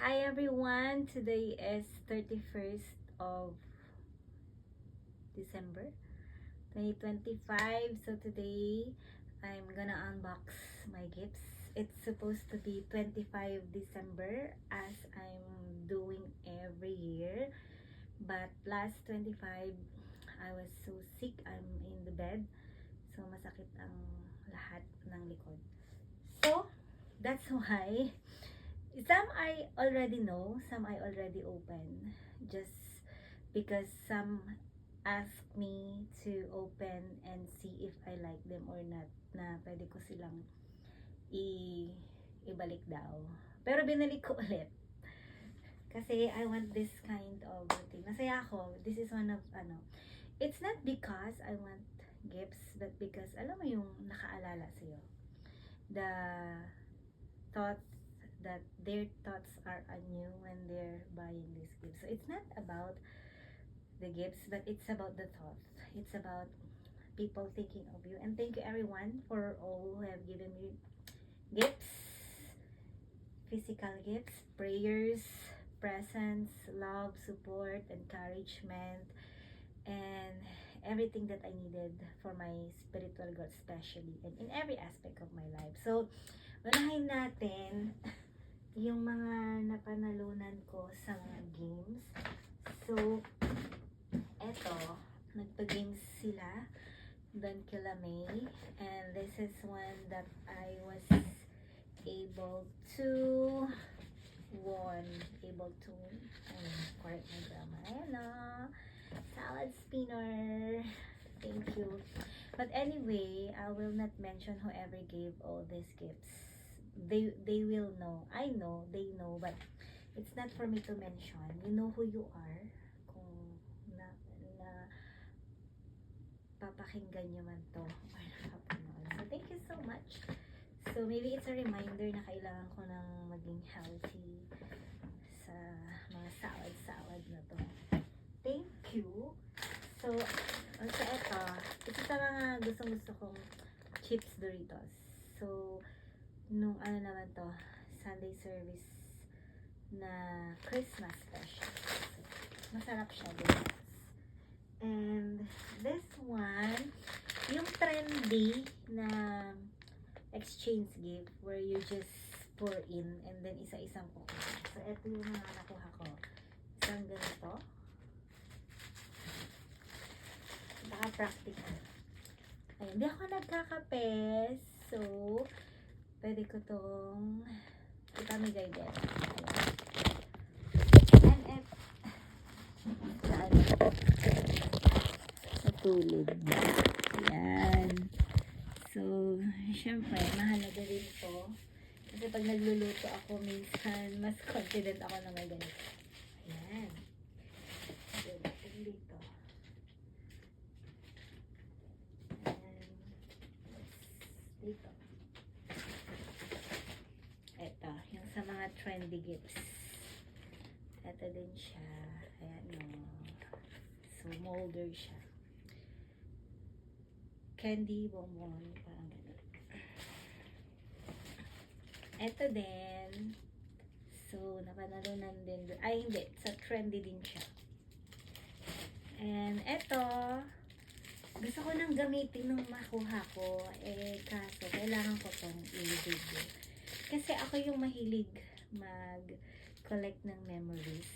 Hi everyone! Today is 31st of December 2025. So today I'm gonna unbox my gifts. It's supposed to be 25 December as I'm doing every year. But last 25 I was so sick. I'm in the bed. So masakit ang lahat ng likod. So that's why some I already know, some I already open. Just because some ask me to open and see if I like them or not, na pwede ko silang ibalik daw. Pero binalik ko ulit. Kasi I want this kind of routine. Masaya ako. This is one of, it's not because I want gifts, but because, alam mo yung nakaalala sa'yo. The thoughts that their thoughts are on you when they're buying these gifts. So it's not about the gifts, but it's about the thoughts. It's about people thinking of you. And thank you everyone for all who have given me gifts, physical gifts, prayers, presents, love, support, encouragement, and everything that I needed for my spiritual growth, especially and in every aspect of my life. So unahin natin yung mga napanalunan ko sa mga games. So, eto, nagpa-games sila doon kila May. And this is one that I was able to correct my drama. Ayan o, salad spinner. Thank you. But anyway, I will not mention whoever gave all these gifts. They will know. I know, they know, but it's not for me to mention. You know who you are. Kung na papakinggan nyo man to or nakapanood. So thank you so much. So maybe it's a reminder na kailangan ko ng maging healthy sa mga salad na to. Thank you. So also ito, ito sa mga gusto kong chips Doritos. So nung naman to, Sunday service na Christmas special. So, masarap siya, Doritos. And this one, yung trendy na exchange gift where you just pour in and then isa-isang kukuha. So ito yung mga nakuha ko. Isang ganito. Naka-practical. Ayun, hindi ako nagkakape. So, pwede ko tong ipamigay din. And sa tulid. Yan. So, syempre, mahalaga rin to. Kasi pag nagluluto ako, minsan, mas confident ako na may ganito. Ayan. So, dito. Dito. Ito, yung sa mga trendy gifts. Ito din siya. Ayan o. So, molder siya. Candy bonbon. Parang gano'n. Ito din. So, napanalunan din. Ay, hindi. Sa trendy din siya. And ito, gusto ko nang gamitin nung makuha ko. Kaso, kailangan ko tong i-video. Kasi ako yung mahilig mag-collect ng memories.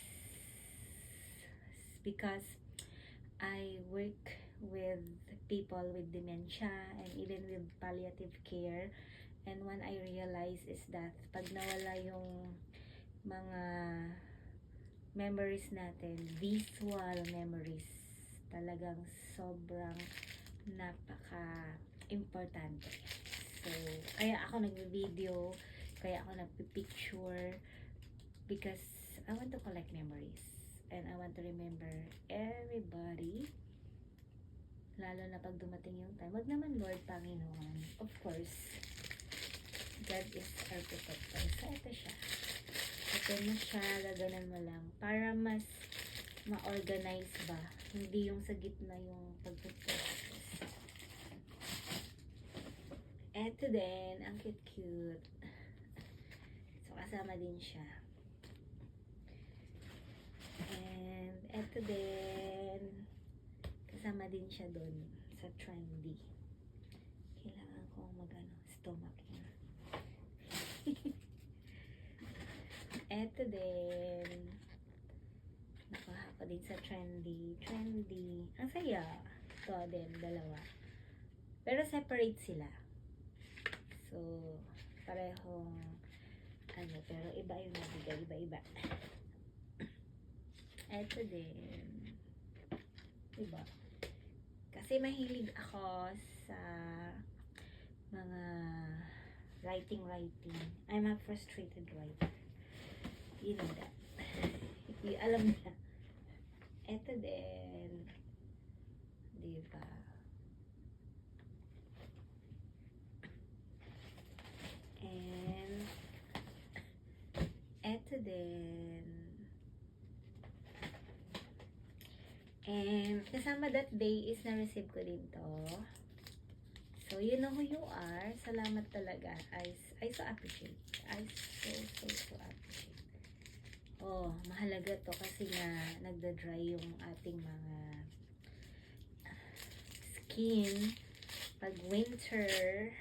Because I work with people with dementia and even with palliative care. And when I realize is that pag nawala yung mga memories natin, visual memories, talagang sobrang napaka-importante. So, kaya ako nag-video, kaya ako nagpipicture, because I want to collect memories. And I want to remember everybody. Lalo na pag dumating yung time. Wag naman Lord Panginoon. Of course, God is our protector. So, ito siya. Open mo siya, gaganan mo lang. Para mas ma-organize ba. Hindi yung sa gitna yung pagpupos. Ito din, ang cute-cute. So, kasama din siya. Eto din. Kasama din siya dun sa trendy. Kailangan kong stomach here. Eto din. Nakuha ko din sa trendy. Trendy. Ang saya. Ito din, dalawa. Pero separate sila. So, parehong pero iba yung nabigay. Iba-iba. Eto din. Diba? Kasi mahilig ako sa mga writing. I'm a frustrated writer. You know that. Alam na. Eto din. Diba? And eto din. And kasama that day is na-receive ko din to. So, you know who you are. Salamat talaga. I so appreciate. I so appreciate. Oh, mahalaga to kasi nga nagda-dry yung ating mga skin pag winter.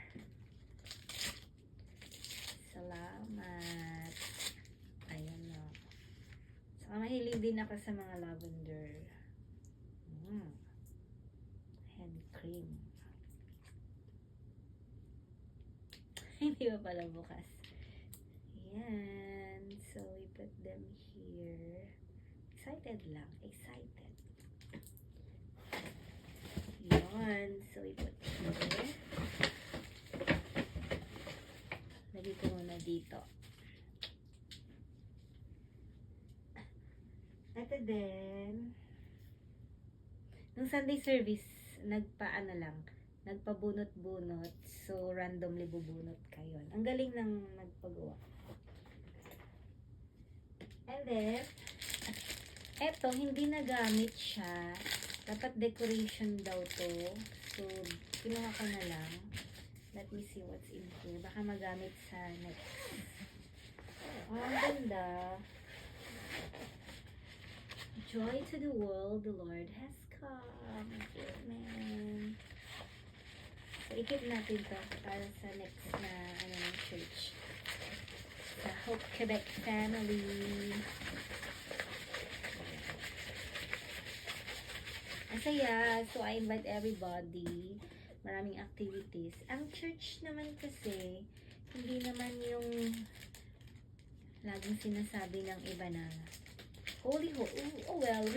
Salamat. Ayan na. So, mahilig din ako sa mga lavender. Hand cream. Hindi ba pala bukas? Ayan. So, we put them here. Excited lang. Excited. Ayan. So, we put here. Lagay ko muna dito. Ito din. Nung Sunday service, nagpabunot-bunot. So, randomly bubunot kayo. Ang galing ng nagpagawa. And then, eto, hindi nagamit siya. Dapat decoration daw to. So, kinuha ko na lang. Let me see what's in here. Baka magamit sa next. Oh, ang ganda. Joy to the world, the Lord has come. Amen. So, ikip natin to para sa next na church. Sa Hope Quebec family. Masaya. So, I invite everybody. Maraming activities. Ang church naman kasi, hindi naman yung laging sinasabi ng iba na well, we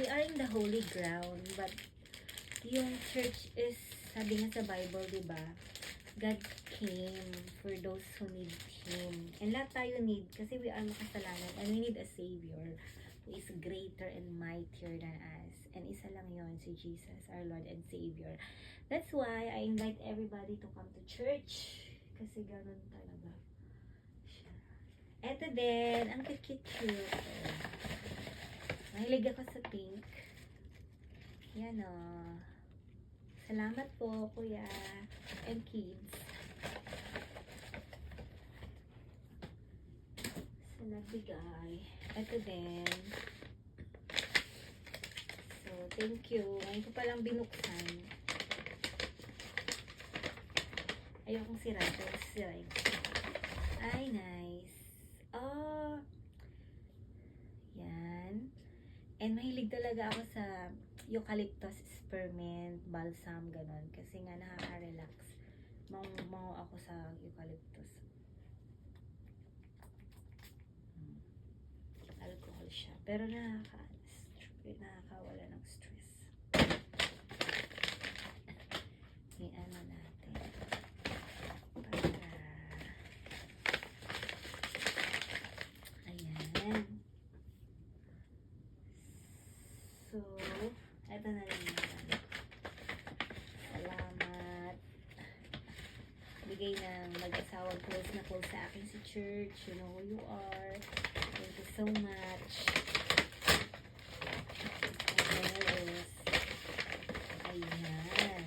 are in the holy ground, but yung church is, sabi nga sa Bible, diba? God came for those who need Him. And lahat tayo need, kasi we are makasalanan, and we need a Savior who is greater and mightier than us. And isa lang yon, si Jesus, our Lord and Savior. That's why I invite everybody to come to church. Kasi ganun talaga siya. Eto din, ang cute. Mahilig ako sa pink. Yan o. Salamat po, kuya. And kids. So, nagbigay. Ito din. So, thank you. Ngayon ko palang binuksan. Ayokong sirain. Ay, nice. Oh. Yan. And mahilig talaga ako sa eucalyptus, spearmint, balsam, ganon. Kasi nga nakaka-relax. Mango ako sa eucalyptus. Alcohol siya. Pero nakakawala ng stress. I-ano natin. Ayan. So, eto na rin naman. Salamat. Bigay ng mag-asawang close na close sa akin si church. You know who you are. Thank you so much. Ayan.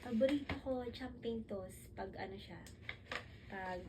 Paborito ko champagne toast pag ano siya. Pag